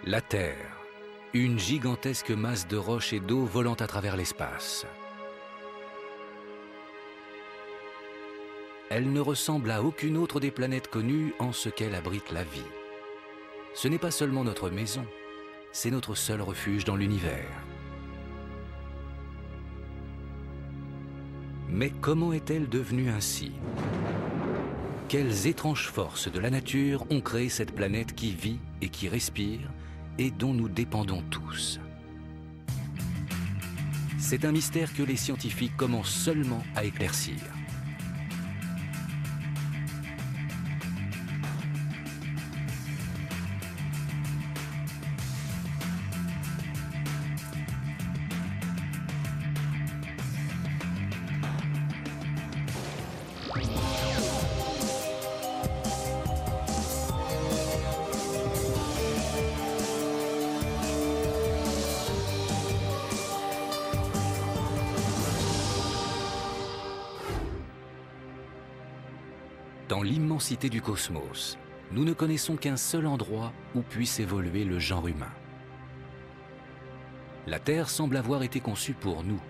La Terre, une gigantesque masse de roches et d'eau volant à travers l'espace. Elle ne ressemble à aucune autre des planètes connues en ce qu'elle abrite la vie. Ce n'est pas seulement notre maison, c'est notre seul refuge dans l'univers. Mais comment est-elle devenue ainsi? Quelles étranges forces de la nature ont créé cette planète qui vit et qui respire et dont nous dépendons tous? C'est un mystère que les scientifiques commencent seulement à éclaircir. Dans l'immensité du cosmos, nous ne connaissons qu'un seul endroit où puisse évoluer le genre humain. La Terre semble avoir été conçue pour nous.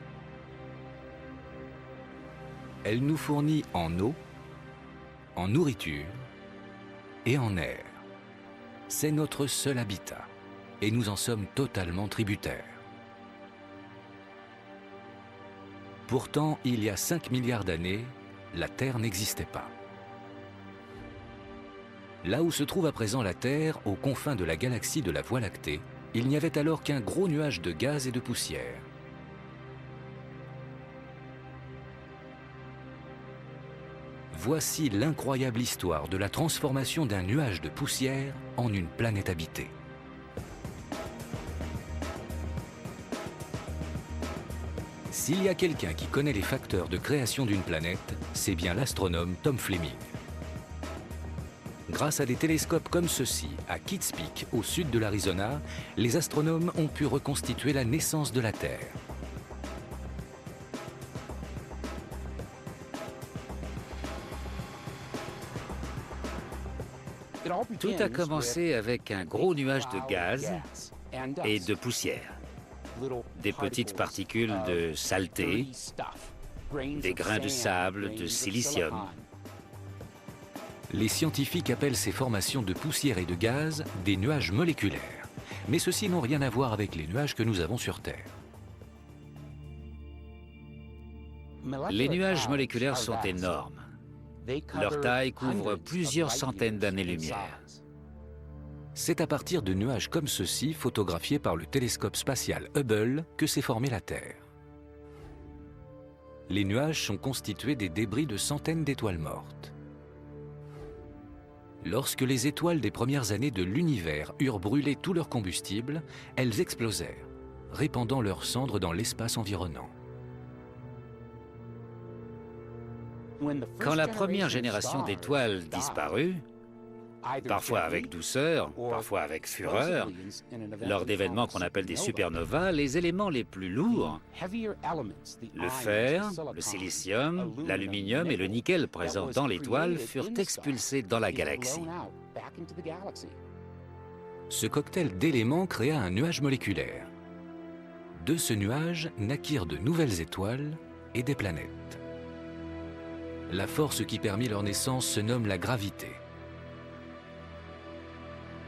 Elle nous fournit en eau, en nourriture et en air. C'est notre seul habitat et nous en sommes totalement tributaires. Pourtant, il y a 5 milliards d'années, la Terre n'existait pas. Là où se trouve à présent la Terre, aux confins de la galaxie de la Voie lactée, il n'y avait alors qu'un gros nuage de gaz et de poussière. Voici l'incroyable histoire de la transformation d'un nuage de poussière en une planète habitée. S'il y a quelqu'un qui connaît les facteurs de création d'une planète, c'est bien l'astronome Tom Fleming. Grâce à des télescopes comme ceux-ci, à Kitt Peak, au sud de l'Arizona, les astronomes ont pu reconstituer la naissance de la Terre. Tout a commencé avec un gros nuage de gaz et de poussière. Des petites particules de saleté, des grains de sable, de silicium. Les scientifiques appellent ces formations de poussière et de gaz des nuages moléculaires. Mais ceux-ci n'ont rien à voir avec les nuages que nous avons sur Terre. Les nuages moléculaires sont énormes. Leur taille couvre plusieurs centaines d'années-lumière. C'est à partir de nuages comme ceux-ci, photographiés par le télescope spatial Hubble, que s'est formée la Terre. Les nuages sont constitués des débris de centaines d'étoiles mortes. Lorsque les étoiles des premières années de l'univers eurent brûlé tout leur combustible, elles explosèrent, répandant leurs cendres dans l'espace environnant. Quand la première génération d'étoiles disparut, parfois avec douceur, parfois avec fureur, lors d'événements qu'on appelle des supernovas, les éléments les plus lourds, le fer, le silicium, l'aluminium et le nickel présents dans l'étoile furent expulsés dans la galaxie. Ce cocktail d'éléments créa un nuage moléculaire. De ce nuage naquirent de nouvelles étoiles et des planètes. La force qui permit leur naissance se nomme la gravité.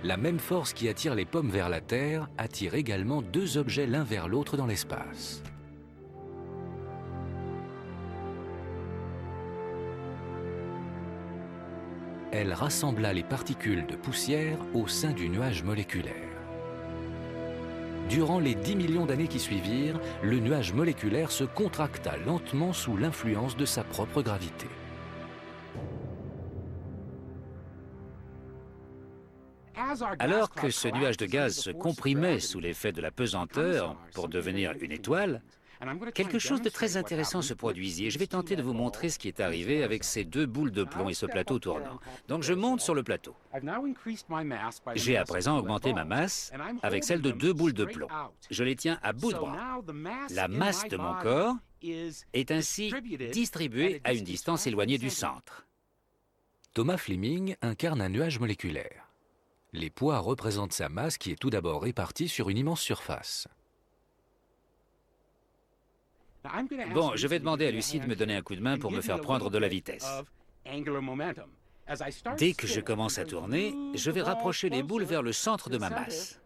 La même force qui attire les pommes vers la Terre attire également deux objets l'un vers l'autre dans l'espace. Elle rassembla les particules de poussière au sein du nuage moléculaire. Durant les 10 millions d'années qui suivirent, le nuage moléculaire se contracta lentement sous l'influence de sa propre gravité. Alors que ce nuage de gaz se comprimait sous l'effet de la pesanteur pour devenir une étoile, quelque chose de très intéressant se produisit et je vais tenter de vous montrer ce qui est arrivé avec ces deux boules de plomb et ce plateau tournant. Donc je monte sur le plateau. J'ai à présent augmenté ma masse avec celle de deux boules de plomb. Je les tiens à bout de bras. La masse de mon corps est ainsi distribuée à une distance éloignée du centre. Thomas Fleming incarne un nuage moléculaire. Les poids représentent sa masse qui est tout d'abord répartie sur une immense surface. Bon, je vais demander à Lucie de me donner un coup de main pour me faire prendre de la vitesse. Dès que je commence à tourner, je vais rapprocher les boules vers le centre de ma masse.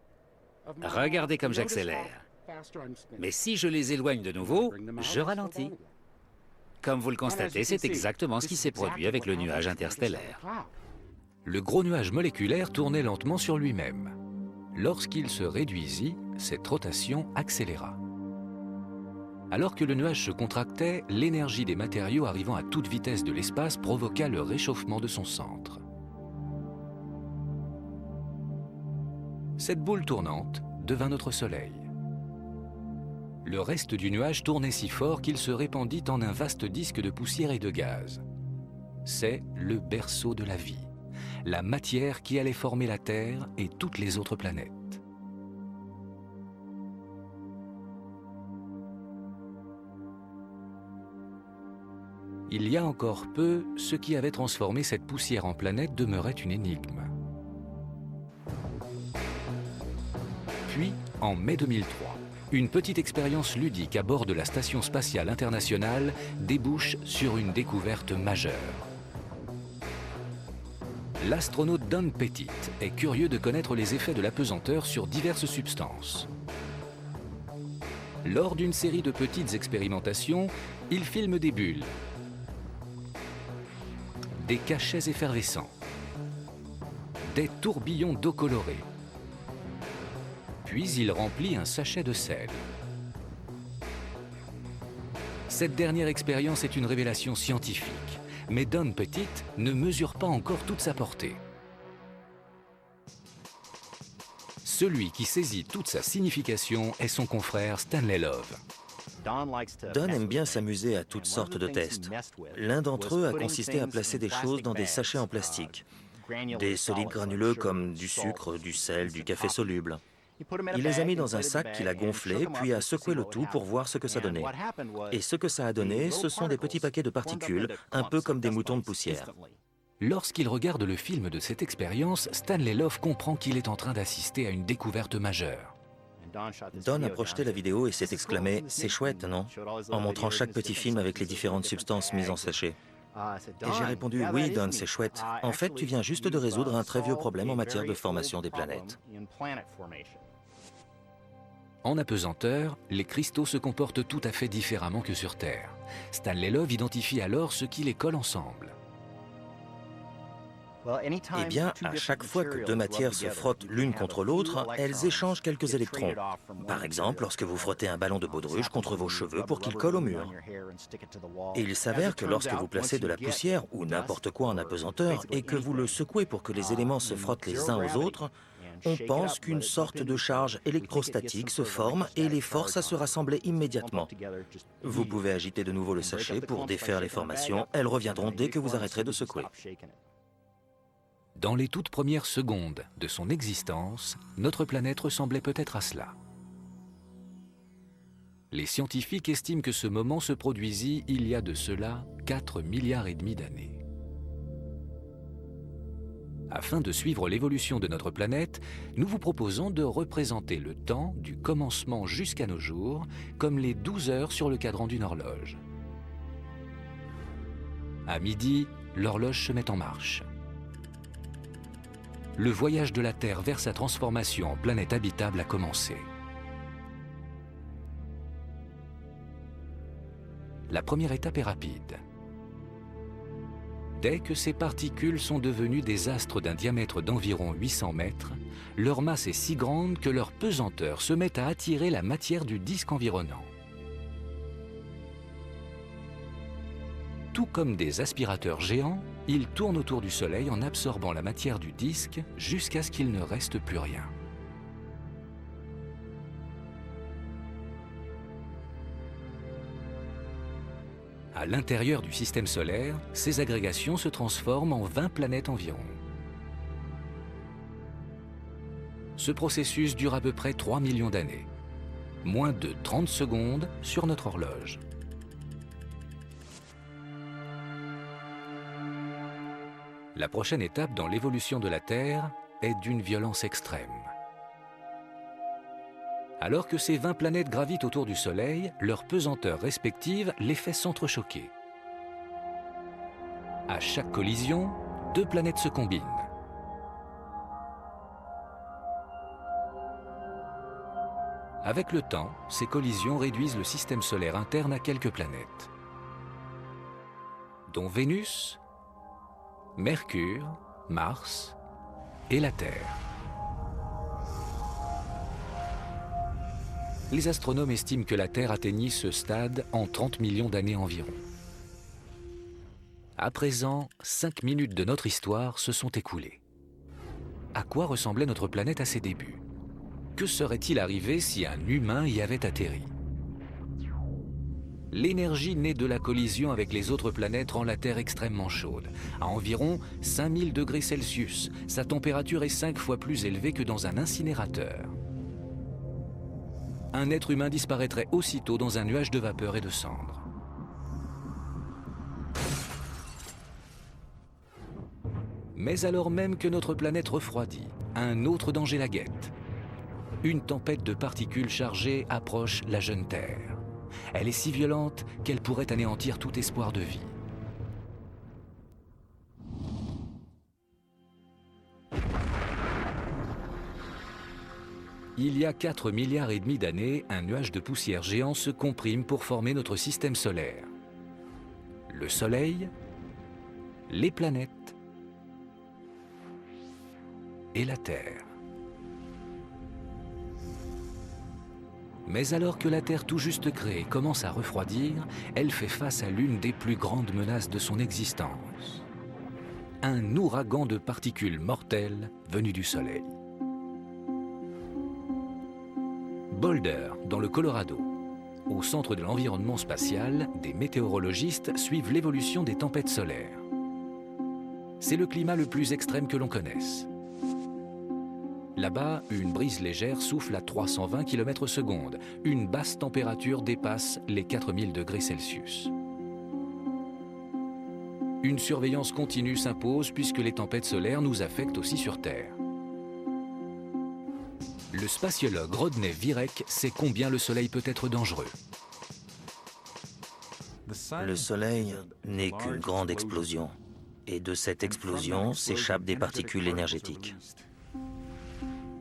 Regardez comme j'accélère. Mais si je les éloigne de nouveau, je ralentis. Comme vous le constatez, c'est exactement ce qui s'est produit avec le nuage interstellaire. Le gros nuage moléculaire tournait lentement sur lui-même. Lorsqu'il se réduisit, cette rotation accéléra. Alors que le nuage se contractait, l'énergie des matériaux arrivant à toute vitesse de l'espace provoqua le réchauffement de son centre. Cette boule tournante devint notre Soleil. Le reste du nuage tournait si fort qu'il se répandit en un vaste disque de poussière et de gaz. C'est le berceau de la vie, la matière qui allait former la Terre et toutes les autres planètes. Il y a encore peu, ce qui avait transformé cette poussière en planète demeurait une énigme. Puis, en mai 2003, une petite expérience ludique à bord de la Station spatiale internationale débouche sur une découverte majeure. L'astronaute Don Pettit est curieux de connaître les effets de l'apesanteur sur diverses substances. Lors d'une série de petites expérimentations, il filme des bulles, des cachets effervescents, des tourbillons d'eau colorée. Puis il remplit un sachet de sel. Cette dernière expérience est une révélation scientifique, mais Don Pettit ne mesure pas encore toute sa portée. Celui qui saisit toute sa signification est son confrère Stanley Love. Don aime bien s'amuser à toutes sortes de tests. L'un d'entre eux a consisté à placer des choses dans des sachets en plastique. Des solides granuleux comme du sucre, du sel, du café soluble. Il les a mis dans un sac qu'il a gonflé, puis a secoué le tout pour voir ce que ça donnait. Et ce que ça a donné, ce sont des petits paquets de particules, un peu comme des moutons de poussière. Lorsqu'il regarde le film de cette expérience, Stanley Love comprend qu'il est en train d'assister à une découverte majeure. Don a projeté la vidéo et s'est exclamé « C'est chouette, non ?» en montrant chaque petit film avec les différentes substances mises en sachet. Et j'ai répondu « Oui, Don, c'est chouette. En fait, tu viens juste de résoudre un très vieux problème en matière de formation des planètes. » En apesanteur, les cristaux se comportent tout à fait différemment que sur Terre. Stanley Love identifie alors ce qui les colle ensemble. Eh bien, à chaque fois que deux matières se frottent l'une contre l'autre, elles échangent quelques électrons. Par exemple, lorsque vous frottez un ballon de baudruche contre vos cheveux pour qu'il colle au mur. Et il s'avère que lorsque vous placez de la poussière ou n'importe quoi en apesanteur et que vous le secouez pour que les éléments se frottent les uns aux autres, on pense qu'une sorte de charge électrostatique se forme et les force à se rassembler immédiatement. Vous pouvez agiter de nouveau le sachet pour défaire les formations. Elles reviendront dès que vous arrêterez de secouer. Dans les toutes premières secondes de son existence, notre planète ressemblait peut-être à cela. Les scientifiques estiment que ce moment se produisit il y a de cela 4,5 milliards d'années. Afin de suivre l'évolution de notre planète, nous vous proposons de représenter le temps du commencement jusqu'à nos jours comme les 12 heures sur le cadran d'une horloge. À midi, l'horloge se met en marche. Le voyage de la Terre vers sa transformation en planète habitable a commencé. La première étape est rapide. Dès que ces particules sont devenues des astres d'un diamètre d'environ 800 mètres, leur masse est si grande que leur pesanteur se met à attirer la matière du disque environnant. Tout comme des aspirateurs géants, ils tournent autour du Soleil en absorbant la matière du disque jusqu'à ce qu'il ne reste plus rien. À l'intérieur du système solaire, ces agrégations se transforment en 20 planètes environ. Ce processus dure à peu près 3 millions d'années. Moins de 30 secondes sur notre horloge. La prochaine étape dans l'évolution de la Terre est d'une violence extrême. Alors que ces 20 planètes gravitent autour du Soleil, leurs pesanteurs respectives les fait s'entrechoquer. À chaque collision, 2 planètes se combinent. Avec le temps, ces collisions réduisent le système solaire interne à quelques planètes, dont Vénus, Mercure, Mars et la Terre. Les astronomes estiment que la Terre atteignit ce stade en 30 millions d'années environ. À présent, 5 minutes de notre histoire se sont écoulées. À quoi ressemblait notre planète à ses débuts? Que serait-il arrivé si un humain y avait atterri? L'énergie née de la collision avec les autres planètes rend la Terre extrêmement chaude. À environ 5000 degrés Celsius, sa température est 5 fois plus élevée que dans un incinérateur. Un être humain disparaîtrait aussitôt dans un nuage de vapeur et de cendres. Mais alors même que notre planète refroidit, un autre danger la guette. Une tempête de particules chargées approche la jeune Terre. Elle est si violente qu'elle pourrait anéantir tout espoir de vie. Il y a 4,5 milliards d'années, un nuage de poussière géant se comprime pour former notre système solaire. Le Soleil, les planètes et la Terre. Mais alors que la Terre tout juste créée commence à refroidir, elle fait face à l'une des plus grandes menaces de son existence. Un ouragan de particules mortelles venues du Soleil. Boulder, dans le Colorado. Au centre de l'environnement spatial, des météorologistes suivent l'évolution des tempêtes solaires. C'est le climat le plus extrême que l'on connaisse. Là-bas, une brise légère souffle à 320 km/s. Une basse température dépasse les 4000 degrés Celsius. Une surveillance continue s'impose puisque les tempêtes solaires nous affectent aussi sur Terre. Le spatiologue Rodney Virek sait combien le Soleil peut être dangereux. Le Soleil n'est qu'une grande explosion. Et de cette explosion s'échappent des particules énergétiques.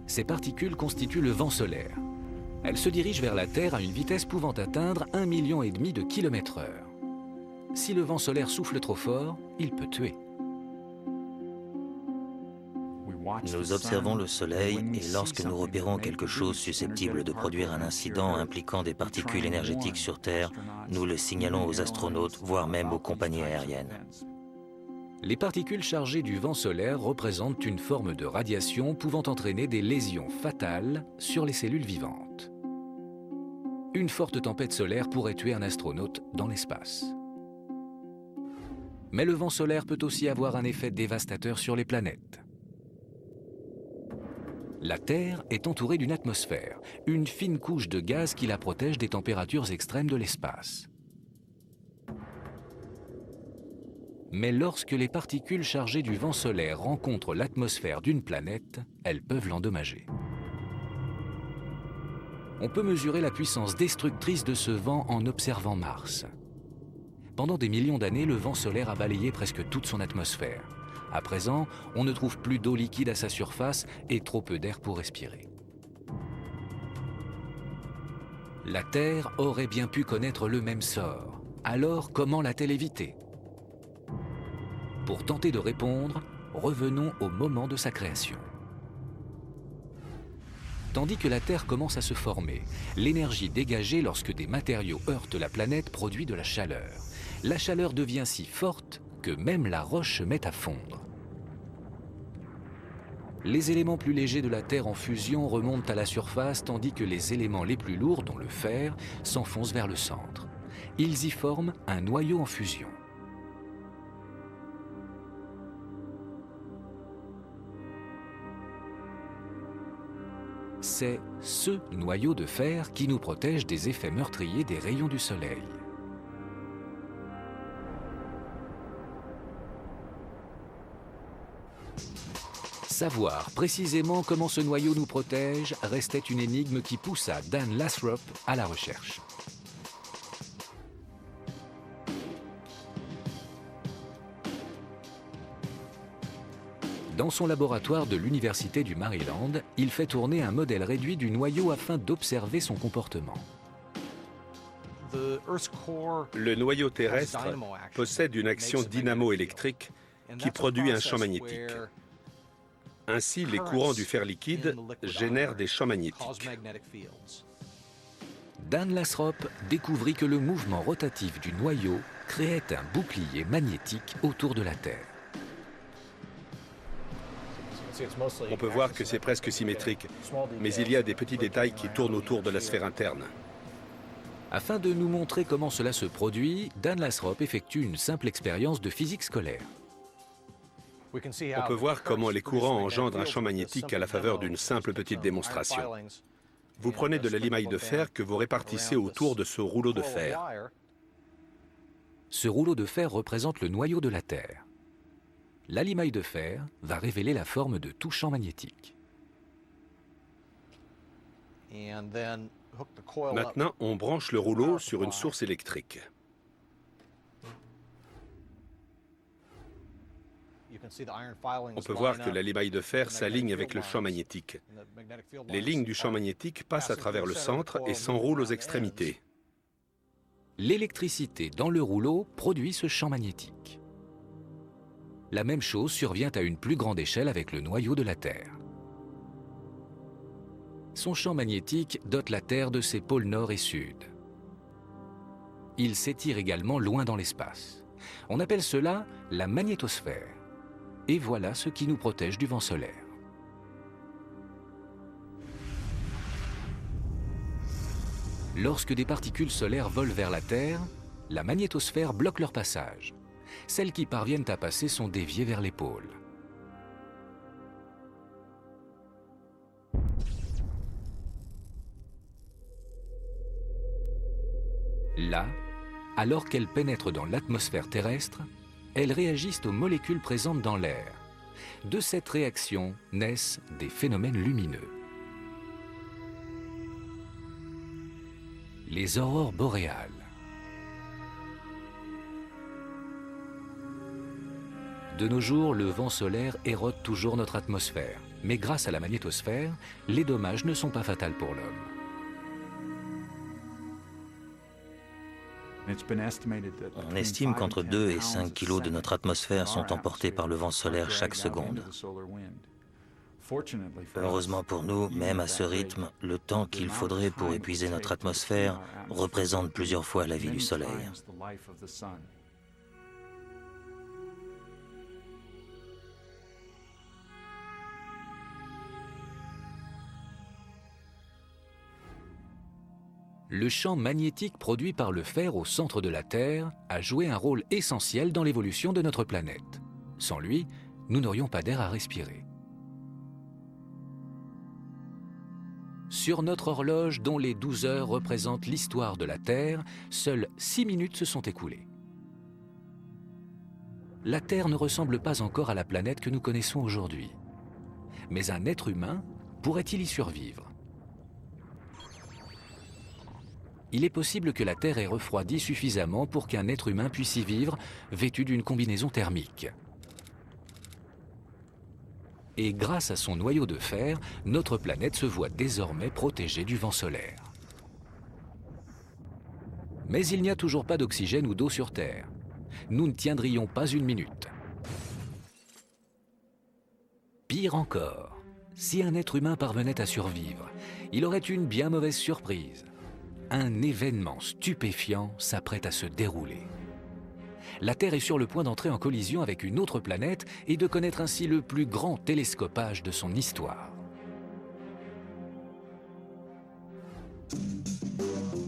Ces particules constituent le vent solaire. Elles se dirigent vers la Terre à une vitesse pouvant atteindre 1,5 million de km/h. Si le vent solaire souffle trop fort, il peut tuer. Nous observons le Soleil et lorsque nous repérons quelque chose susceptible de produire un incident impliquant des particules énergétiques sur Terre, nous le signalons aux astronautes, voire même aux compagnies aériennes. Les particules chargées du vent solaire représentent une forme de radiation pouvant entraîner des lésions fatales sur les cellules vivantes. Une forte tempête solaire pourrait tuer un astronaute dans l'espace. Mais le vent solaire peut aussi avoir un effet dévastateur sur les planètes. La Terre est entourée d'une atmosphère, une fine couche de gaz qui la protège des températures extrêmes de l'espace. Mais lorsque les particules chargées du vent solaire rencontrent l'atmosphère d'une planète, elles peuvent l'endommager. On peut mesurer la puissance destructrice de ce vent en observant Mars. Pendant des millions d'années, le vent solaire a balayé presque toute son atmosphère. À présent, on ne trouve plus d'eau liquide à sa surface et trop peu d'air pour respirer. La Terre aurait bien pu connaître le même sort. Alors, comment l'a-t-elle évité ? Pour tenter de répondre, revenons au moment de sa création. Tandis que la Terre commence à se former, l'énergie dégagée lorsque des matériaux heurtent la planète produit de la chaleur. La chaleur devient si forte que même la roche se met à fondre. Les éléments plus légers de la Terre en fusion remontent à la surface tandis que les éléments les plus lourds, dont le fer, s'enfoncent vers le centre. Ils y forment un noyau en fusion. C'est ce noyau de fer qui nous protège des effets meurtriers des rayons du Soleil. Savoir précisément comment ce noyau nous protège restait une énigme qui poussa Dan Lathrop à la recherche. Dans son laboratoire de l'Université du Maryland, il fait tourner un modèle réduit du noyau afin d'observer son comportement. Le noyau terrestre possède une action dynamo-électrique qui produit un champ magnétique. Ainsi, les courants du fer liquide génèrent des champs magnétiques. Dan Lathrop découvrit que le mouvement rotatif du noyau créait un bouclier magnétique autour de la Terre. On peut voir que c'est presque symétrique, mais il y a des petits détails qui tournent autour de la sphère interne. Afin de nous montrer comment cela se produit, Dan Lathrop effectue une simple expérience de physique scolaire. On peut voir comment les courants engendrent un champ magnétique à la faveur d'une simple petite démonstration. Vous prenez de la limaille de fer que vous répartissez autour de ce rouleau de fer. Ce rouleau de fer représente le noyau de la Terre. La limaille de fer va révéler la forme de tout champ magnétique. Maintenant, on branche le rouleau sur une source électrique. On peut voir que la limaille de fer s'aligne avec le champ magnétique. Les lignes du champ magnétique passent à travers le centre et s'enroulent aux extrémités. L'électricité dans le rouleau produit ce champ magnétique. La même chose survient à une plus grande échelle avec le noyau de la Terre. Son champ magnétique dote la Terre de ses pôles nord et sud. Il s'étire également loin dans l'espace. On appelle cela la magnétosphère. Et voilà ce qui nous protège du vent solaire. Lorsque des particules solaires volent vers la Terre, la magnétosphère bloque leur passage. Celles qui parviennent à passer sont déviées vers les pôles. Là, alors qu'elles pénètrent dans l'atmosphère terrestre, elles réagissent aux molécules présentes dans l'air. De cette réaction naissent des phénomènes lumineux. Les aurores boréales. De nos jours, le vent solaire érode toujours notre atmosphère. Mais grâce à la magnétosphère, les dommages ne sont pas fatals pour l'homme. On estime qu'entre 2 et 5 kilos de notre atmosphère sont emportés par le vent solaire chaque seconde. Heureusement pour nous, même à ce rythme, le temps qu'il faudrait pour épuiser notre atmosphère représente plusieurs fois la vie du Soleil. Le champ magnétique produit par le fer au centre de la Terre a joué un rôle essentiel dans l'évolution de notre planète. Sans lui, nous n'aurions pas d'air à respirer. Sur notre horloge, dont les 12 heures représentent l'histoire de la Terre, seules 6 minutes se sont écoulées. La Terre ne ressemble pas encore à la planète que nous connaissons aujourd'hui. Mais un être humain pourrait-il y survivre ? Il est possible que la Terre ait refroidi suffisamment pour qu'un être humain puisse y vivre, vêtu d'une combinaison thermique. Et grâce à son noyau de fer, notre planète se voit désormais protégée du vent solaire. Mais il n'y a toujours pas d'oxygène ou d'eau sur Terre. Nous ne tiendrions pas une minute. Pire encore, si un être humain parvenait à survivre, il aurait une bien mauvaise surprise. Un événement stupéfiant s'apprête à se dérouler. La Terre est sur le point d'entrer en collision avec une autre planète et de connaître ainsi le plus grand télescopage de son histoire.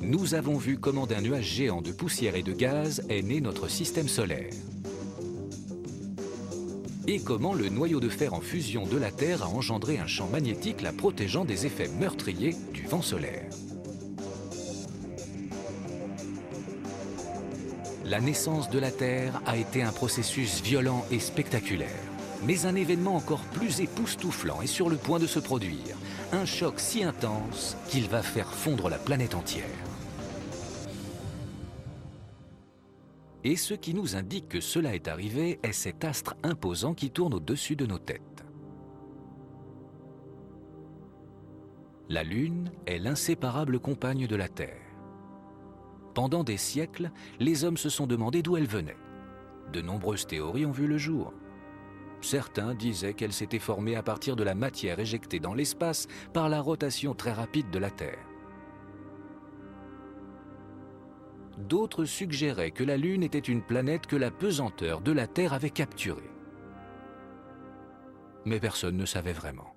Nous avons vu comment d'un nuage géant de poussière et de gaz est né notre système solaire. Et comment le noyau de fer en fusion de la Terre a engendré un champ magnétique la protégeant des effets meurtriers du vent solaire. La naissance de la Terre a été un processus violent et spectaculaire. Mais un événement encore plus époustouflant est sur le point de se produire. Un choc si intense qu'il va faire fondre la planète entière. Et ce qui nous indique que cela est arrivé est cet astre imposant qui tourne au-dessus de nos têtes. La Lune est l'inséparable compagne de la Terre. Pendant des siècles, les hommes se sont demandé d'où elle venait. De nombreuses théories ont vu le jour. Certains disaient qu'elle s'était formée à partir de la matière éjectée dans l'espace par la rotation très rapide de la Terre. D'autres suggéraient que la Lune était une planète que la pesanteur de la Terre avait capturée. Mais personne ne savait vraiment.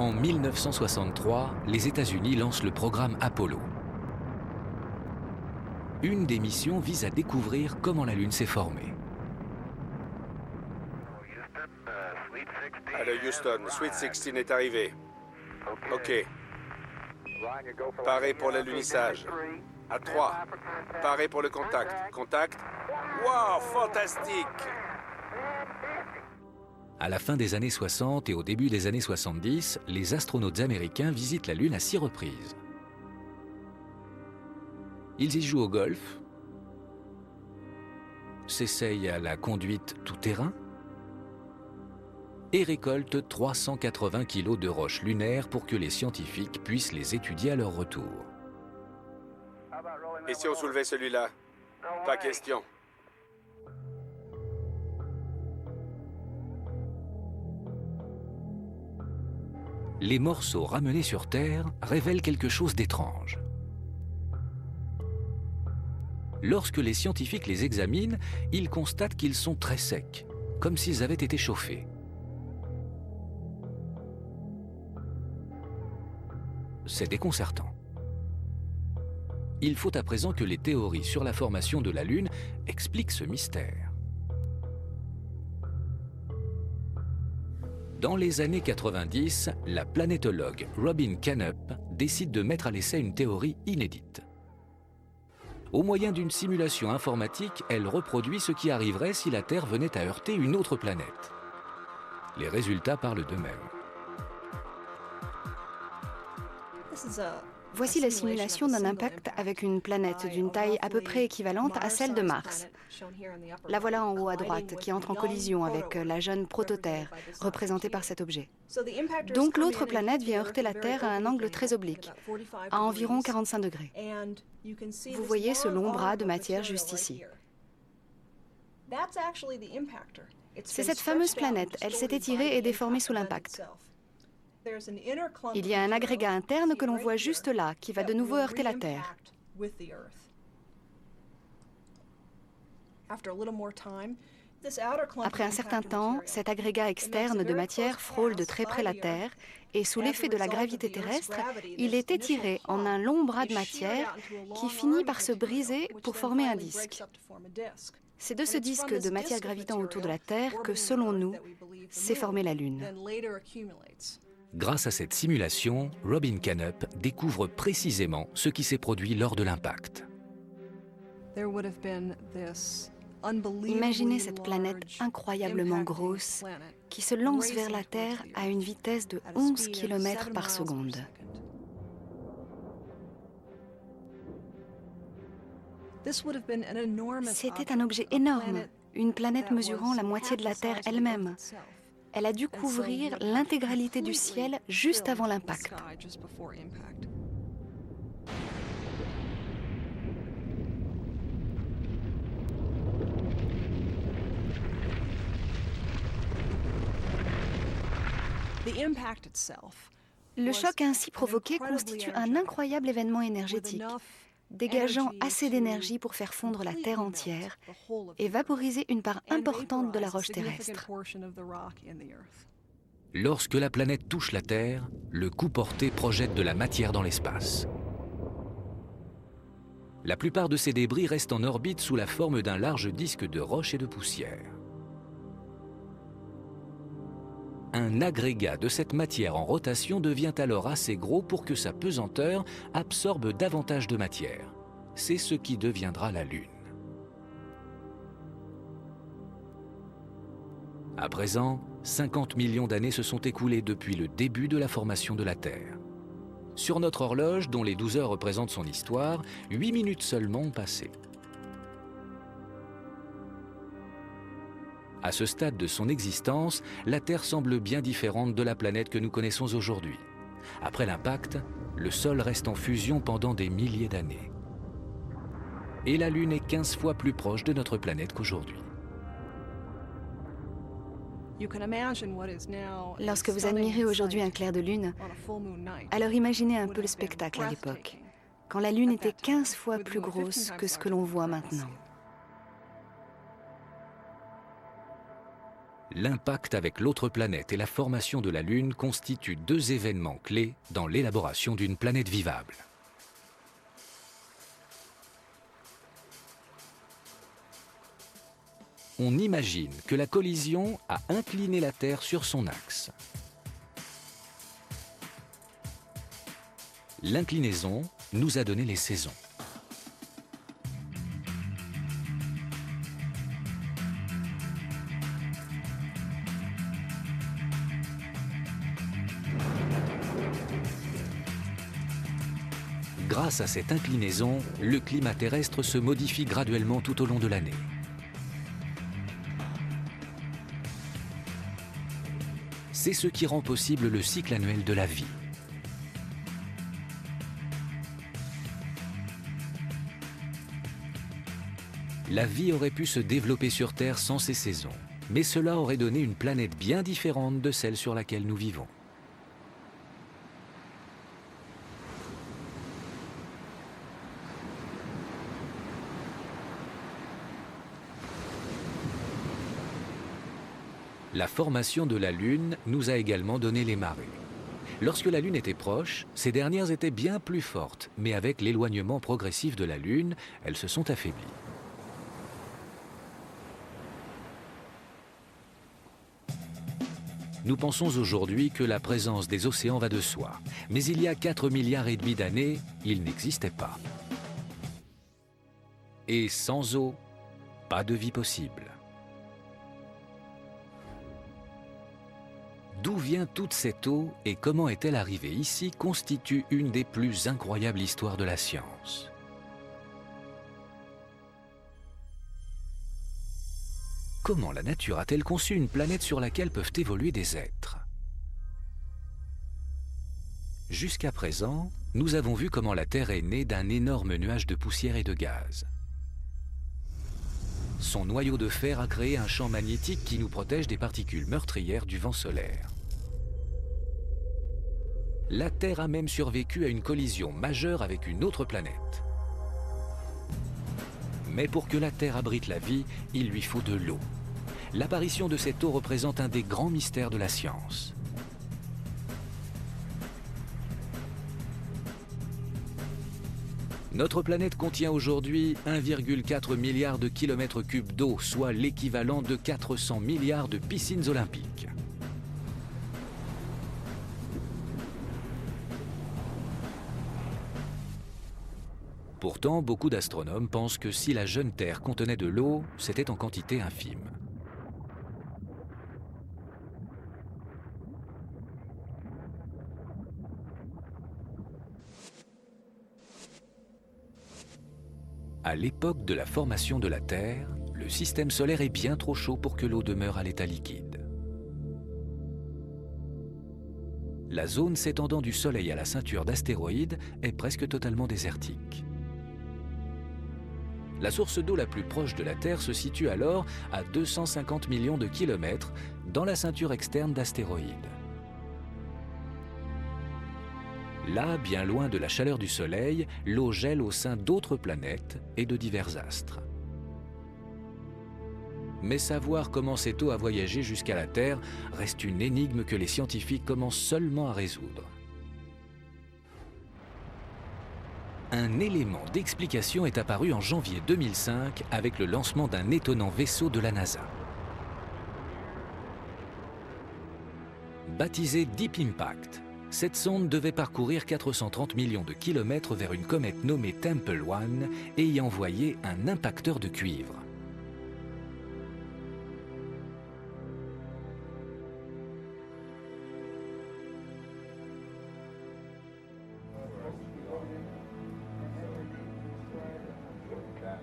En 1963, les États-Unis lancent le programme Apollo. Une des missions vise à découvrir comment la Lune s'est formée. Allô Houston, Sweet 16 est arrivé. OK. Paré pour l'alunissage. À 3. Paré pour le contact. Contact. Wow, fantastique! À la fin des années 60 et au début des années 70, les astronautes américains visitent la Lune à 6 reprises. Ils y jouent au golf, s'essayent à la conduite tout-terrain et récoltent 380 kilos de roches lunaires pour que les scientifiques puissent les étudier à leur retour. Et si on soulevait celui-là? Pas question. Les morceaux ramenés sur Terre révèlent quelque chose d'étrange. Lorsque les scientifiques les examinent, ils constatent qu'ils sont très secs, comme s'ils avaient été chauffés. C'est déconcertant. Il faut à présent que les théories sur la formation de la Lune expliquent ce mystère. Dans les années 90, la planétologue Robin Canup décide de mettre à l'essai une théorie inédite. Au moyen d'une simulation informatique, elle reproduit ce qui arriverait si la Terre venait à heurter une autre planète. Les résultats parlent d'eux-mêmes. Voici la simulation d'un impact avec une planète d'une taille à peu près équivalente à celle de Mars. La voilà en haut à droite, qui entre en collision avec la jeune prototerre, représentée par cet objet. Donc l'autre planète vient heurter la Terre à un angle très oblique, à environ 45 degrés. Vous voyez ce long bras de matière juste ici. C'est cette fameuse planète, elle s'est étirée et déformée sous l'impact. Il y a un agrégat interne que l'on voit juste là, qui va de nouveau heurter la Terre. Après un certain temps, cet agrégat externe de matière frôle de très près la Terre et sous l'effet de la gravité terrestre, il est étiré en un long bras de matière qui finit par se briser pour former un disque. C'est de ce disque de matière gravitant autour de la Terre que, selon nous, s'est formée la Lune. Grâce à cette simulation, Robin Canup découvre précisément ce qui s'est produit lors de l'impact. Imaginez cette planète incroyablement grosse qui se lance vers la Terre à une vitesse de 11 km par seconde. C'était un objet énorme, une planète mesurant la moitié de la Terre elle-même. Elle a dû couvrir l'intégralité du ciel juste avant l'impact. Le choc ainsi provoqué constitue un incroyable événement énergétique, dégageant assez d'énergie pour faire fondre la Terre entière et vaporiser une part importante de la roche terrestre. Lorsque la planète touche la Terre, le coup porté projette de la matière dans l'espace. La plupart de ces débris restent en orbite sous la forme d'un large disque de roches et de poussière. Un agrégat de cette matière en rotation devient alors assez gros pour que sa pesanteur absorbe davantage de matière. C'est ce qui deviendra la Lune. À présent, 50 millions d'années se sont écoulées depuis le début de la formation de la Terre. Sur notre horloge, dont les 12 heures représentent son histoire, 8 minutes seulement ont passé. À ce stade de son existence, la Terre semble bien différente de la planète que nous connaissons aujourd'hui. Après l'impact, le sol reste en fusion pendant des milliers d'années. Et la Lune est 15 fois plus proche de notre planète qu'aujourd'hui. Lorsque vous admirez aujourd'hui un clair de lune, alors imaginez un peu le spectacle à l'époque, quand la Lune était 15 fois plus grosse que ce que l'on voit maintenant. L'impact avec l'autre planète et la formation de la Lune constituent deux événements clés dans l'élaboration d'une planète vivable. On imagine que la collision a incliné la Terre sur son axe. L'inclinaison nous a donné les saisons. Grâce à cette inclinaison, le climat terrestre se modifie graduellement tout au long de l'année. C'est ce qui rend possible le cycle annuel de la vie. La vie aurait pu se développer sur Terre sans ces saisons, mais cela aurait donné une planète bien différente de celle sur laquelle nous vivons. La formation de la Lune nous a également donné les marées. Lorsque la Lune était proche, ces dernières étaient bien plus fortes, mais avec l'éloignement progressif de la Lune, elles se sont affaiblies. Nous pensons aujourd'hui que la présence des océans va de soi, mais il y a 4,5 milliards d'années, ils n'existaient pas. Et sans eau, pas de vie possible. D'où vient toute cette eau et comment est-elle arrivée ici constitue une des plus incroyables histoires de la science. Comment la nature a-t-elle conçu une planète sur laquelle peuvent évoluer des êtres? Jusqu'à présent, nous avons vu comment la Terre est née d'un énorme nuage de poussière et de gaz. Son noyau de fer a créé un champ magnétique qui nous protège des particules meurtrières du vent solaire. La Terre a même survécu à une collision majeure avec une autre planète. Mais pour que la Terre abrite la vie, il lui faut de l'eau. L'apparition de cette eau représente un des grands mystères de la science. Notre planète contient aujourd'hui 1,4 milliard de kilomètres cubes d'eau, soit l'équivalent de 400 milliards de piscines olympiques. Pourtant, beaucoup d'astronomes pensent que si la jeune Terre contenait de l'eau, c'était en quantité infime. À l'époque de la formation de la Terre, le système solaire est bien trop chaud pour que l'eau demeure à l'état liquide. La zone s'étendant du Soleil à la ceinture d'astéroïdes est presque totalement désertique. La source d'eau la plus proche de la Terre se situe alors à 250 millions de kilomètres dans la ceinture externe d'astéroïdes. Là, bien loin de la chaleur du Soleil, l'eau gèle au sein d'autres planètes et de divers astres. Mais savoir comment cette eau a voyagé jusqu'à la Terre reste une énigme que les scientifiques commencent seulement à résoudre. Un élément d'explication est apparu en janvier 2005 avec le lancement d'un étonnant vaisseau de la NASA. Baptisée Deep Impact, cette sonde devait parcourir 430 millions de kilomètres vers une comète nommée Tempel 1 et y envoyer un impacteur de cuivre.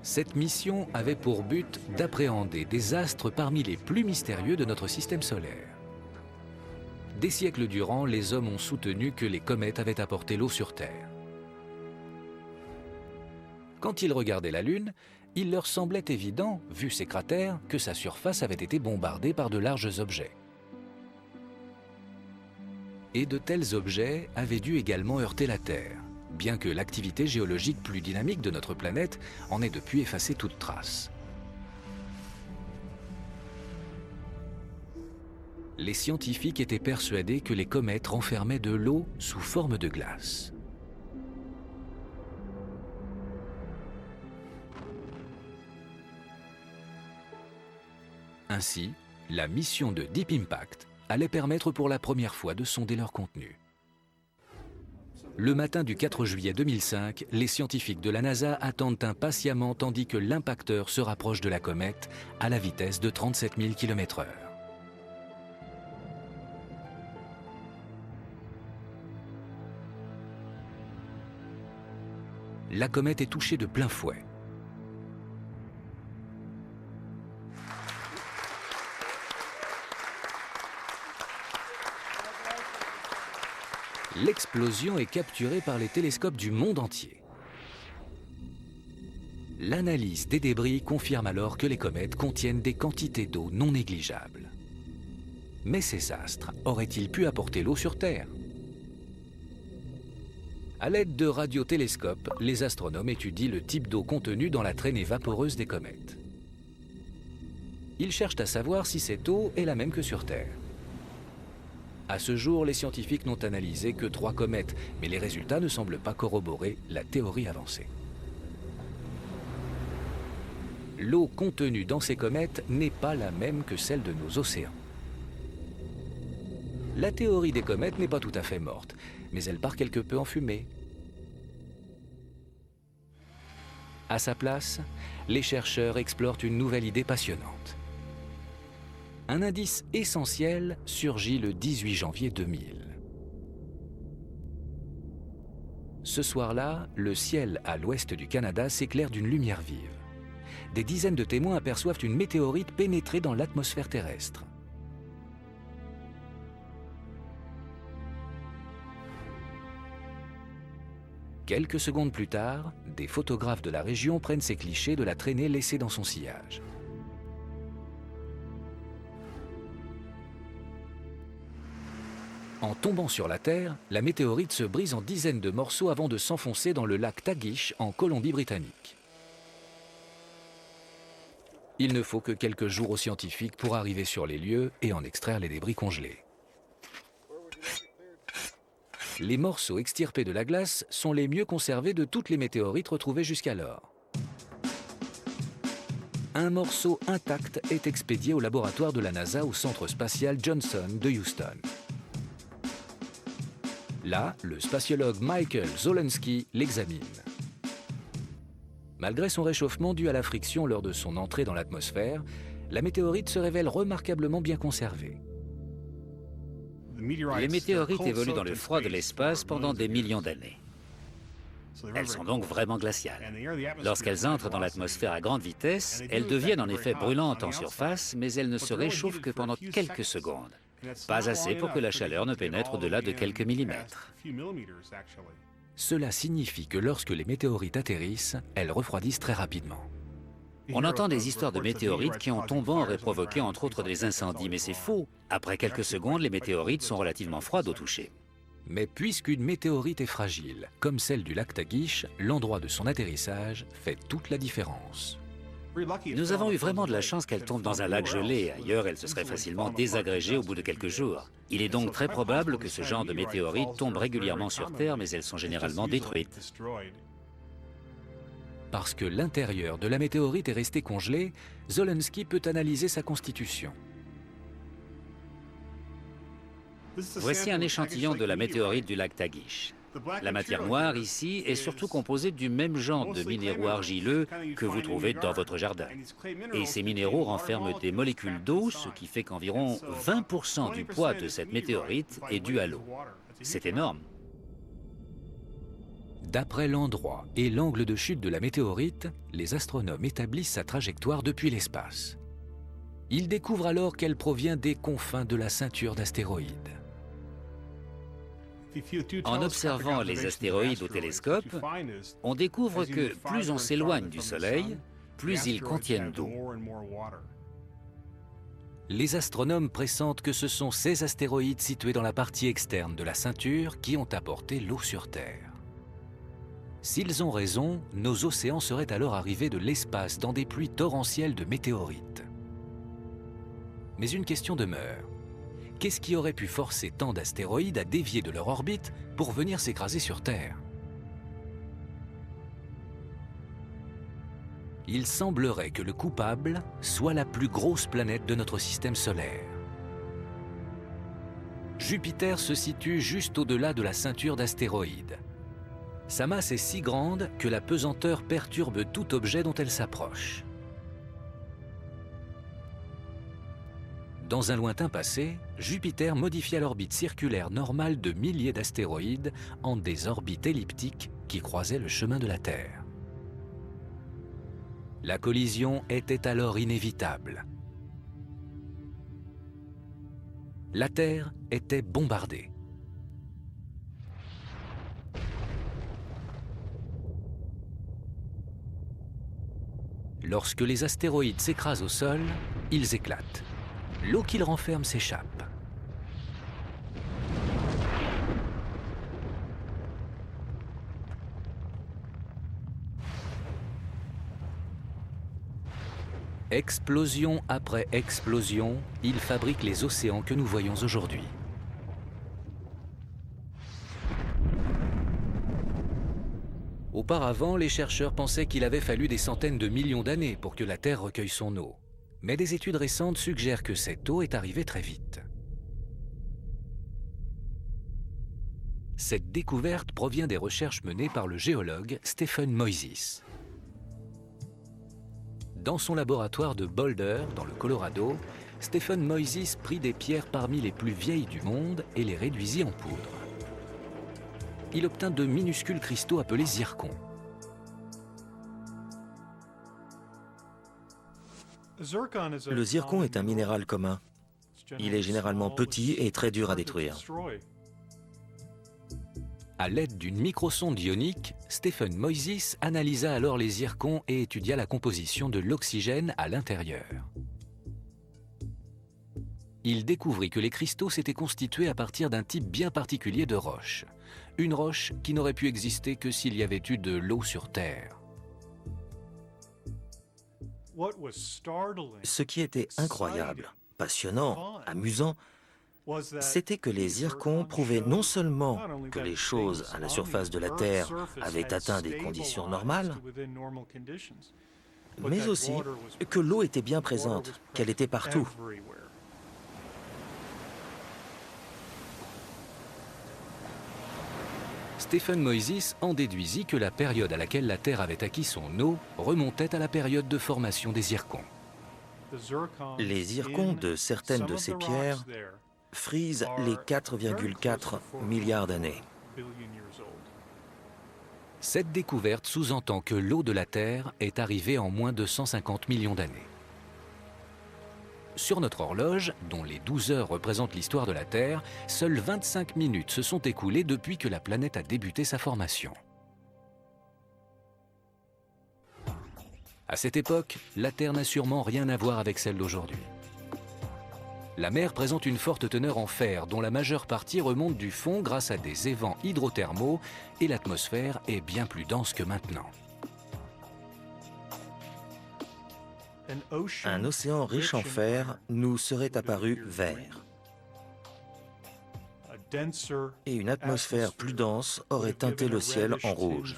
Cette mission avait pour but d'appréhender des astres parmi les plus mystérieux de notre système solaire. Des siècles durant, les hommes ont soutenu que les comètes avaient apporté l'eau sur Terre. Quand ils regardaient la Lune, il leur semblait évident, vu ses cratères, que sa surface avait été bombardée par de larges objets. Et de tels objets avaient dû également heurter la Terre, bien que l'activité géologique plus dynamique de notre planète en ait depuis effacé toute trace. Les scientifiques étaient persuadés que les comètes renfermaient de l'eau sous forme de glace. Ainsi, la mission de Deep Impact allait permettre pour la première fois de sonder leur contenu. Le matin du 4 juillet 2005, les scientifiques de la NASA attendent impatiemment tandis que l'impacteur se rapproche de la comète à la vitesse de 37 000 km/h. La comète est touchée de plein fouet. L'explosion est capturée par les télescopes du monde entier. L'analyse des débris confirme alors que les comètes contiennent des quantités d'eau non négligeables. Mais ces astres auraient-ils pu apporter l'eau sur Terre? À l'aide de radiotélescopes, les astronomes étudient le type d'eau contenue dans la traînée vaporeuse des comètes. Ils cherchent à savoir si cette eau est la même que sur Terre. À ce jour, les scientifiques n'ont analysé que 3 comètes, mais les résultats ne semblent pas corroborer la théorie avancée. L'eau contenue dans ces comètes n'est pas la même que celle de nos océans. La théorie des comètes n'est pas tout à fait morte, mais elle part quelque peu en fumée. À sa place, les chercheurs explorent une nouvelle idée passionnante. Un indice essentiel surgit le 18 janvier 2000. Ce soir-là, le ciel à l'ouest du Canada s'éclaire d'une lumière vive. Des dizaines de témoins aperçoivent une météorite pénétrer dans l'atmosphère terrestre. Quelques secondes plus tard, des photographes de la région prennent ces clichés de la traînée laissée dans son sillage. En tombant sur la Terre, la météorite se brise en dizaines de morceaux avant de s'enfoncer dans le lac Tagish en Colombie-Britannique. Il ne faut que quelques jours aux scientifiques pour arriver sur les lieux et en extraire les débris congelés. Les morceaux extirpés de la glace sont les mieux conservés de toutes les météorites retrouvées jusqu'alors. Un morceau intact est expédié au laboratoire de la NASA au centre spatial Johnson de Houston. Là, le spatiologue Michael Zolensky l'examine. Malgré son réchauffement dû à la friction lors de son entrée dans l'atmosphère, la météorite se révèle remarquablement bien conservée. Les météorites évoluent dans le froid de l'espace pendant des millions d'années. Elles sont donc vraiment glaciales. Lorsqu'elles entrent dans l'atmosphère à grande vitesse, elles deviennent en effet brûlantes en surface, mais elles ne se réchauffent que pendant quelques secondes. Pas assez pour que la chaleur ne pénètre au-delà de quelques millimètres. Cela signifie que lorsque les météorites atterrissent, elles refroidissent très rapidement. On entend des histoires de météorites qui, en tombant, auraient provoqué entre autres des incendies, mais c'est faux. Après quelques secondes, les météorites sont relativement froides au toucher. Mais puisqu'une météorite est fragile, comme celle du lac Tagish, l'endroit de son atterrissage fait toute la différence. Nous avons eu vraiment de la chance qu'elle tombe dans un lac gelé. Ailleurs, elle se serait facilement désagrégée au bout de quelques jours. Il est donc très probable que ce genre de météorites tombe régulièrement sur Terre, mais elles sont généralement détruites. parce que l'intérieur de la météorite est resté congelé, Zolensky peut analyser sa constitution. Voici un échantillon de la météorite du lac Tagish. La matière noire ici est surtout composée du même genre de minéraux argileux que vous trouvez dans votre jardin. Et ces minéraux renferment des molécules d'eau, ce qui fait qu'environ 20% du poids de cette météorite est dû à l'eau. C'est énorme. D'après l'endroit et l'angle de chute de la météorite, les astronomes établissent sa trajectoire depuis l'espace. Ils découvrent alors qu'elle provient des confins de la ceinture d'astéroïdes. En observant les astéroïdes au télescope, on découvre que plus on s'éloigne du Soleil, plus ils contiennent d'eau. Les astronomes pressentent que ce sont ces astéroïdes situés dans la partie externe de la ceinture qui ont apporté l'eau sur Terre. S'ils ont raison, nos océans seraient alors arrivés de l'espace dans des pluies torrentielles de météorites. Mais une question demeure. Qu'est-ce qui aurait pu forcer tant d'astéroïdes à dévier de leur orbite pour venir s'écraser sur Terre? Il semblerait que le coupable soit la plus grosse planète de notre système solaire. Jupiter se situe juste au-delà de la ceinture d'astéroïdes. Sa masse est si grande que la pesanteur perturbe tout objet dont elle s'approche. Dans un lointain passé, Jupiter modifia l'orbite circulaire normale de milliers d'astéroïdes en des orbites elliptiques qui croisaient le chemin de la Terre. La collision était alors inévitable. La Terre était bombardée. Lorsque les astéroïdes s'écrasent au sol, ils éclatent. L'eau qu'ils renferment s'échappe. Explosion après explosion, ils fabriquent les océans que nous voyons aujourd'hui. Auparavant, les chercheurs pensaient qu'il avait fallu des centaines de millions d'années pour que la Terre recueille son eau. Mais des études récentes suggèrent que cette eau est arrivée très vite. Cette découverte provient des recherches menées par le géologue Stephen Moises. Dans son laboratoire de Boulder, dans le Colorado, Stephen Moises prit des pierres parmi les plus vieilles du monde et les réduisit en poudre. Il obtint de minuscules cristaux appelés zircons. Le zircon est un minéral commun. Il est généralement petit et très dur à détruire. À l'aide d'une microsonde ionique, Stephen Moises analysa alors les zircons et étudia la composition de l'oxygène à l'intérieur. Il découvrit que les cristaux s'étaient constitués à partir d'un type bien particulier de roche. Une roche qui n'aurait pu exister que s'il y avait eu de l'eau sur Terre. Ce qui était incroyable, passionnant, amusant, c'était que les zircons prouvaient non seulement que les choses à la surface de la Terre avaient atteint des conditions normales, mais aussi que l'eau était bien présente, qu'elle était partout. Stephen Moises en déduisit que la période à laquelle la Terre avait acquis son eau remontait à la période de formation des zircons. Les zircons de certaines de ces pierres frisent les 4,4 milliards d'années. Cette découverte sous-entend que l'eau de la Terre est arrivée en moins de 150 millions d'années. Sur notre horloge, dont les 12 heures représentent l'histoire de la Terre, seules 25 minutes se sont écoulées depuis que la planète a débuté sa formation. À cette époque, la Terre n'a sûrement rien à voir avec celle d'aujourd'hui. La mer présente une forte teneur en fer, dont la majeure partie remonte du fond grâce à des évents hydrothermaux, et l'atmosphère est bien plus dense que maintenant. Un océan riche en fer nous serait apparu vert. Et une atmosphère plus dense aurait teinté le ciel en rouge.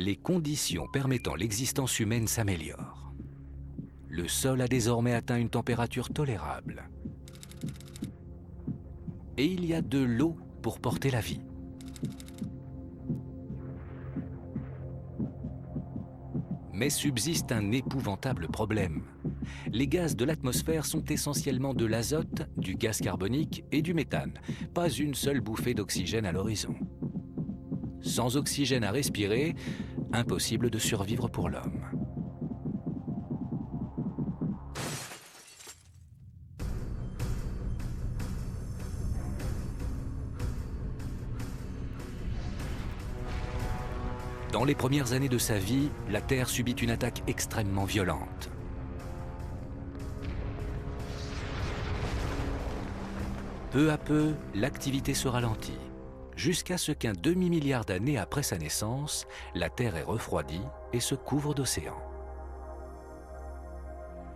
les conditions permettant l'existence humaine s'améliorent. Le sol a désormais atteint une température tolérable. Et il y a de l'eau pour porter la vie. Mais subsiste un épouvantable problème. Les gaz de l'atmosphère sont essentiellement de l'azote, du gaz carbonique et du méthane. Pas une seule bouffée d'oxygène à l'horizon. Sans oxygène à respirer, impossible de survivre pour l'homme. Dans les premières années de sa vie, la Terre subit une attaque extrêmement violente. Peu à peu, l'activité se ralentit, jusqu'à ce qu'un demi-milliard d'années après sa naissance, la Terre est refroidie et se couvre d'océans.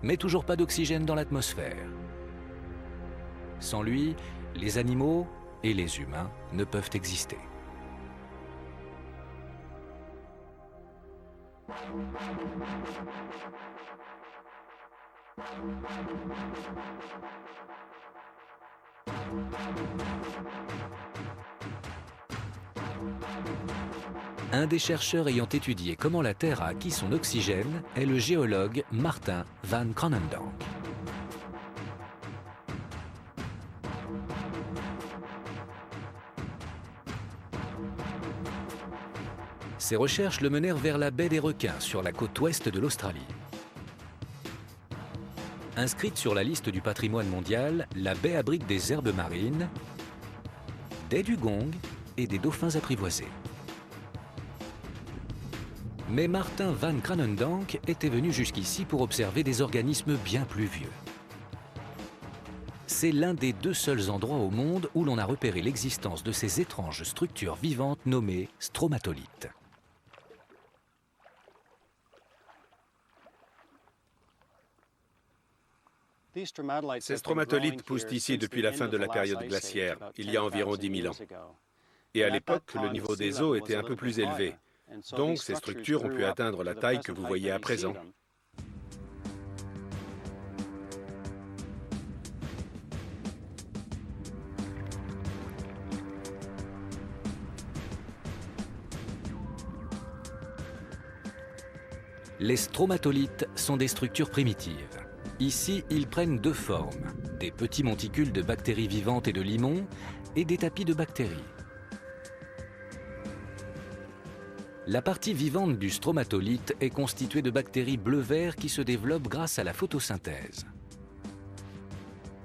Mais toujours pas d'oxygène dans l'atmosphère. Sans lui, les animaux et les humains ne peuvent exister. Un des chercheurs ayant étudié comment la Terre a acquis son oxygène est le géologue Martin van Kranendonk. Ses recherches le menèrent vers la baie des Requins, sur la côte ouest de l'Australie. Inscrite sur la liste du patrimoine mondial, la baie abrite des herbes marines, des dugongs et des dauphins apprivoisés. Mais Martin van Kranendonk était venu jusqu'ici pour observer des organismes bien plus vieux. C'est l'un des 2 seuls endroits au monde où l'on a repéré l'existence de ces étranges structures vivantes nommées stromatolithes. Ces stromatolithes poussent ici depuis la fin de la période glaciaire, il y a environ 10 000 ans. Et à l'époque, le niveau des eaux était un peu plus élevé. Donc, ces structures ont pu atteindre la taille que vous voyez à présent. Les stromatolithes sont des structures primitives. Ici, ils prennent 2 formes, des petits monticules de bactéries vivantes et de limons, et des tapis de bactéries. La partie vivante du stromatolithe est constituée de bactéries bleu-vert qui se développent grâce à la photosynthèse.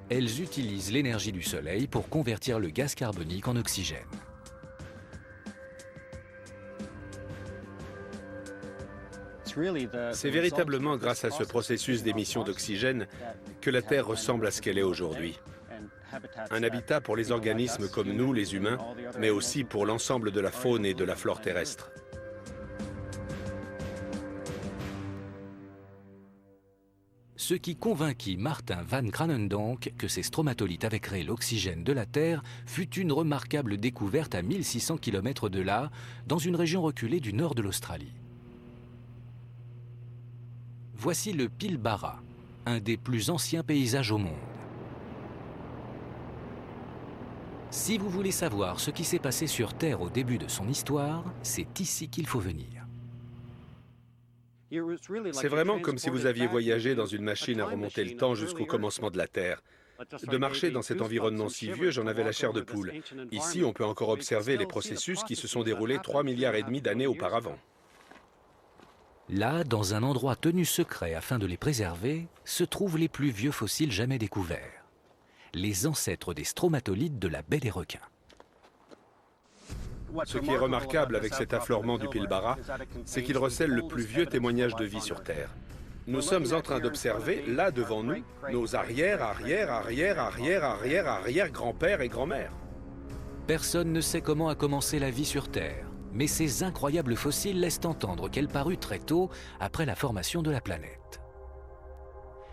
Elles utilisent l'énergie du soleil pour convertir le gaz carbonique en oxygène. C'est véritablement grâce à ce processus d'émission d'oxygène que la Terre ressemble à ce qu'elle est aujourd'hui. Un habitat pour les organismes comme nous, les humains, mais aussi pour l'ensemble de la faune et de la flore terrestre. Ce qui convainquit Martin van Kranendonk que ces stromatolithes avaient créé l'oxygène de la Terre fut une remarquable découverte à 1600 km de là, dans une région reculée du nord de l'Australie. Voici le Pilbara, un des plus anciens paysages au monde. Si vous voulez savoir ce qui s'est passé sur Terre au début de son histoire, c'est ici qu'il faut venir. C'est vraiment comme si vous aviez voyagé dans une machine à remonter le temps jusqu'au commencement de la Terre. De marcher dans cet environnement si vieux, j'en avais la chair de poule. Ici, on peut encore observer les processus qui se sont déroulés 3,5 milliards d'années auparavant. Là, dans un endroit tenu secret afin de les préserver, se trouvent les plus vieux fossiles jamais découverts. Les ancêtres des stromatolithes de la baie des Requins. Ce qui est remarquable avec cet affleurement du Pilbara, c'est qu'il recèle le plus vieux témoignage de vie sur Terre. Nous sommes en train d'observer, là devant nous, nos arrière-arrière-arrière-arrière-arrière-arrière-grands-pères et grands-mères. Personne ne sait comment a commencé la vie sur Terre, mais ces incroyables fossiles laissent entendre qu'elle parut très tôt après la formation de la planète.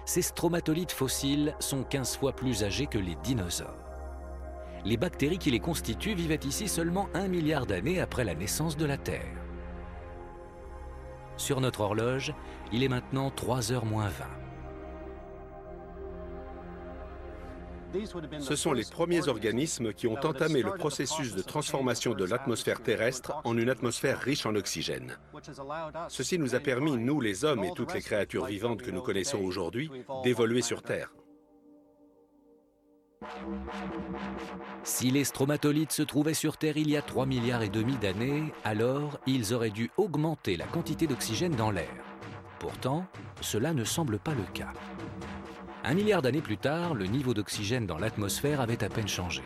Ces stromatolithes fossiles sont 15 fois plus âgés que les dinosaures. Les bactéries qui les constituent vivaient ici seulement 1 milliard d'années après la naissance de la Terre. Sur notre horloge, il est maintenant 3h moins 20. Ce sont les premiers organismes qui ont entamé le processus de transformation de l'atmosphère terrestre en une atmosphère riche en oxygène. Ceci nous a permis, nous les hommes et toutes les créatures vivantes que nous connaissons aujourd'hui, d'évoluer sur Terre. Si les stromatolites se trouvaient sur Terre il y a 3,5 milliards d'années, alors ils auraient dû augmenter la quantité d'oxygène dans l'air. Pourtant, cela ne semble pas le cas. 1 milliard d'années plus tard, le niveau d'oxygène dans l'atmosphère avait à peine changé.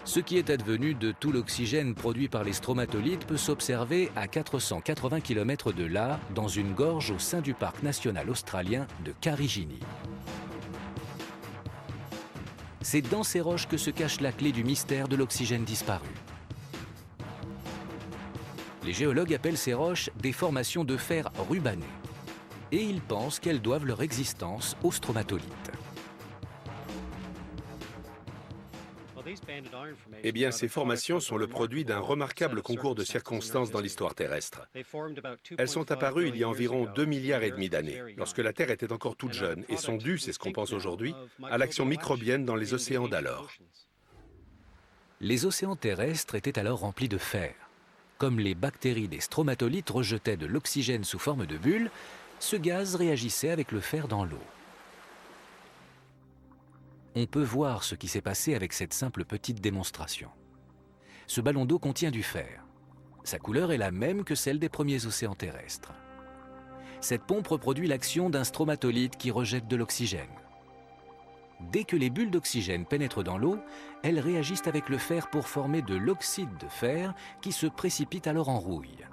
Ce qui est advenu de tout l'oxygène produit par les stromatolites peut s'observer à 480 km de là, dans une gorge au sein du parc national australien de Karijini. C'est dans ces roches que se cache la clé du mystère de l'oxygène disparu. Les géologues appellent ces roches des formations de fer rubané. Et ils pensent qu'elles doivent leur existence aux stromatolites. Eh bien, ces formations sont le produit d'un remarquable concours de circonstances dans l'histoire terrestre. Elles sont apparues il y a environ 2,5 milliards d'années, lorsque la Terre était encore toute jeune, et sont dues, c'est ce qu'on pense aujourd'hui, à l'action microbienne dans les océans d'alors. Les océans terrestres étaient alors remplis de fer. Comme les bactéries des stromatolites rejetaient de l'oxygène sous forme de bulles, ce gaz réagissait avec le fer dans l'eau. On peut voir ce qui s'est passé avec cette simple petite démonstration. Ce ballon d'eau contient du fer. Sa couleur est la même que celle des premiers océans terrestres. Cette pompe reproduit l'action d'un stromatolite qui rejette de l'oxygène. Dès que les bulles d'oxygène pénètrent dans l'eau, elles réagissent avec le fer pour former de l'oxyde de fer qui se précipite alors en rouille.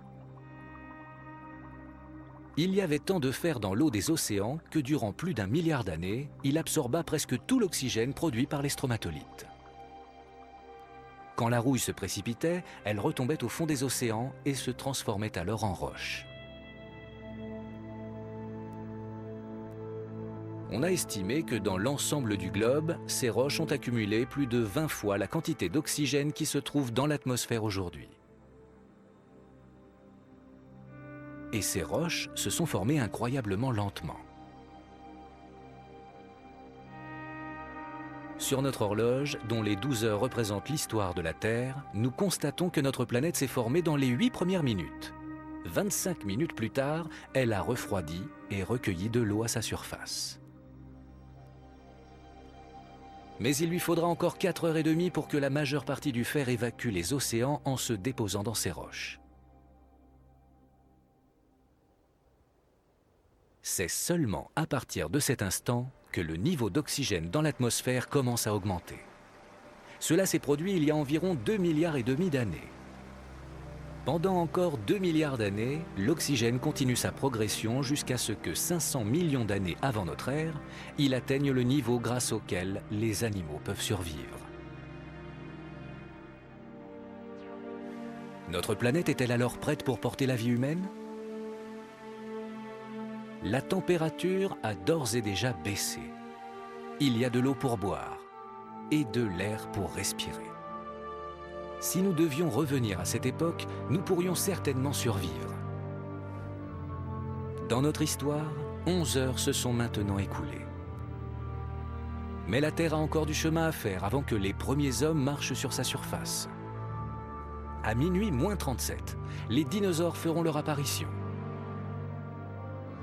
Il y avait tant de fer dans l'eau des océans que durant plus d'1 milliard d'années, il absorba presque tout l'oxygène produit par les stromatolites. Quand la rouille se précipitait, elle retombait au fond des océans et se transformait alors en roche. On a estimé que dans l'ensemble du globe, ces roches ont accumulé plus de 20 fois la quantité d'oxygène qui se trouve dans l'atmosphère aujourd'hui. Et ces roches se sont formées incroyablement lentement. Sur notre horloge, dont les 12 heures représentent l'histoire de la Terre, nous constatons que notre planète s'est formée dans les 8 premières minutes. 25 minutes plus tard, elle a refroidi et recueilli de l'eau à sa surface. Mais il lui faudra encore 4h30 pour que la majeure partie du fer évacue les océans en se déposant dans ces roches. C'est seulement à partir de cet instant que le niveau d'oxygène dans l'atmosphère commence à augmenter. Cela s'est produit il y a environ 2,5 milliards d'années. Pendant encore 2 milliards d'années, l'oxygène continue sa progression jusqu'à ce que 500 millions d'années avant notre ère, il atteigne le niveau grâce auquel les animaux peuvent survivre. Notre planète est-elle alors prête pour porter la vie humaine ? La température a d'ores et déjà baissé. Il y a de l'eau pour boire et de l'air pour respirer. Si nous devions revenir à cette époque, nous pourrions certainement survivre. Dans notre histoire, 11 heures se sont maintenant écoulées. Mais la Terre a encore du chemin à faire avant que les premiers hommes marchent sur sa surface. À minuit moins 37, les dinosaures feront leur apparition.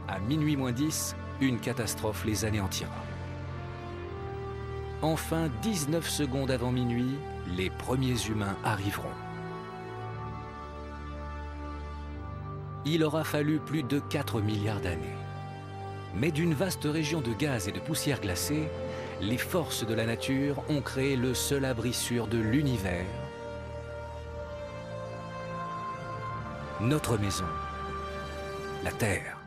À minuit moins 10, une catastrophe les anéantira. Enfin, 19 secondes avant minuit, les premiers humains arriveront. Il aura fallu plus de 4 milliards d'années. Mais d'une vaste région de gaz et de poussière glacée, les forces de la nature ont créé le seul abri sûr de l'univers, notre maison, la Terre.